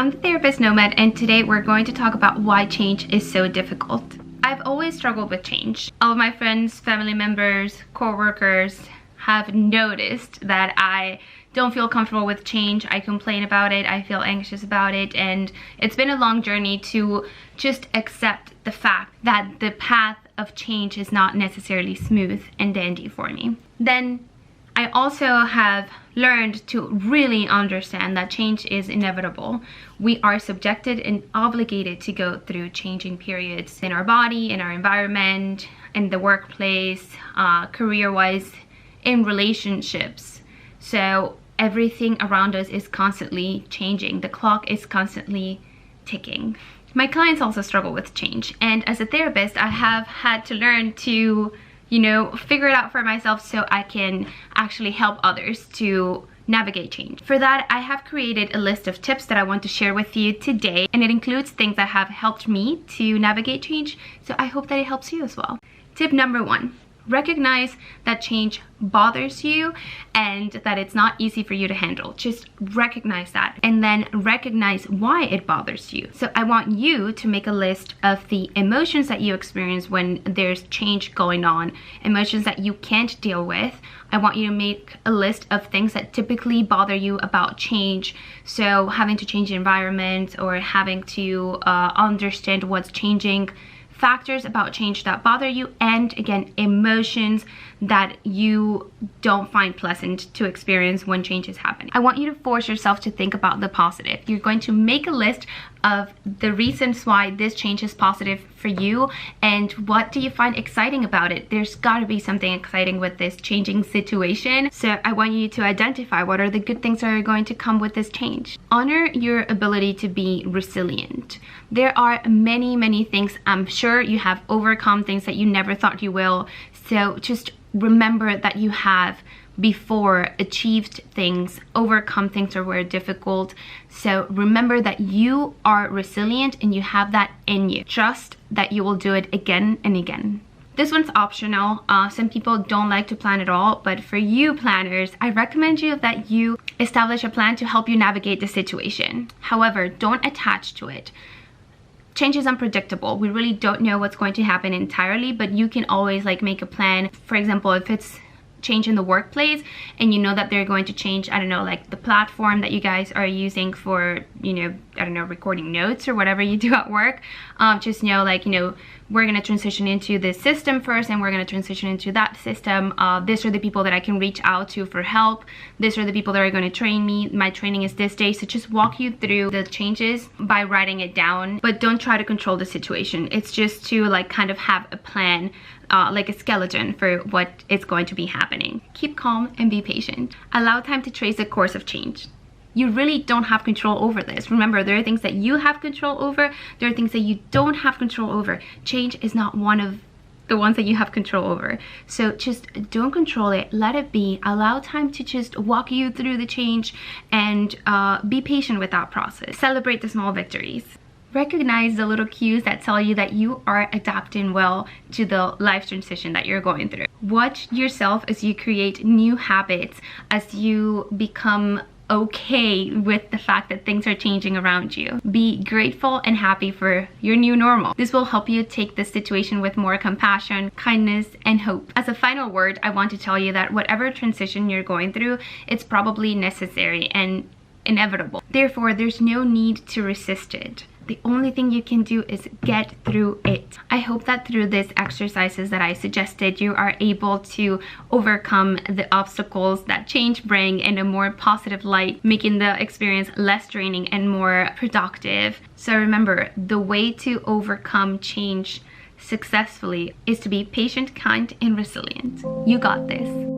I'm the therapist Nomad, and today we're going to talk about why change is so difficult. I've always struggled with change. All of my friends, family members, co-workers have noticed that I don't feel comfortable with change. I complain about it, I feel anxious about it, and it's been a long journey to just accept the fact that the path of change is not necessarily smooth and dandy for me. Then I also have learned to really understand that change is inevitable. We are subjected and obligated to go through changing periods in our body, in our environment, in the workplace, career-wise, in relationships. So everything around us is constantly changing. The clock is constantly ticking. My clients also struggle with change, and as a therapist, I have had to learn to figure it out for myself so I can actually help others to navigate change. For that, I have created a list of tips that I want to share with you today, and it includes things that have helped me to navigate change, so I hope that it helps you as well. Tip number 1. Recognize that change bothers you and that it's not easy for you to handle. Just recognize that, and then recognize why it bothers you. So I want you to make a list of the emotions that you experience when there's change going on, emotions that you can't deal with. I want you to make a list of things that typically bother you about change. So having to change the environment or having to understand what's changing, factors about change that bother you, and again, emotions that you don't find pleasant to experience when change is happening. I want you to force yourself to think about the positive. You're going to make a list of the reasons why this change is positive for you, and what do you find exciting about it. There's got to be something exciting with this changing situation, so I want you to identify what are the good things that are going to come with this change. Honor your ability to be resilient. There are many things. I'm sure you have overcome things that you never thought you will, so just remember that you have before achieved things, overcome things that were difficult. So remember that you are resilient and you have that in you. Trust that you will do it again and again. This one's optional. Some people don't like to plan at all, but for you planners, I recommend you that you establish a plan to help you navigate the situation. However, don't attach to it. Change is unpredictable. We really don't know what's going to happen entirely, but you can always make a plan. For example, if it's change in the workplace and you know that they're going to change, I don't know, the platform that you guys are using for, I don't know, recording notes or whatever you do at work, just know, we're going to transition into this system first, and we're going to transition into that system. These are the people that I can reach out to for help. These are the people that are going to train me. My training is this day. So just walk you through the changes by writing it down, but don't try to control the situation. It's just to kind of have a plan, like a skeleton for what is going to be happening. Keep calm and be patient. Allow time to trace the course of change. You really don't have control over this. Remember, there are things that you have control over. There are things that you don't have control over. Change is not one of the ones that you have control over. So just don't control it. Let it be. Allow time to just walk you through the change, and be patient with that process. Celebrate the small victories. Recognize the little cues that tell you that you are adapting well to the life transition that you're going through. Watch yourself as you create new habits, as you become okay with the fact that things are changing around you. Be grateful and happy for your new normal. This will help you take the situation with more compassion, kindness, and hope. As a final word, I want to tell you that whatever transition you're going through, it's probably necessary and inevitable. Therefore, there's no need to resist it. The only thing you can do is get through it. I hope that through these exercises that I suggested, you are able to overcome the obstacles that change bring in a more positive light, making the experience less draining and more productive. So remember, the way to overcome change successfully is to be patient, kind, and resilient. You got this.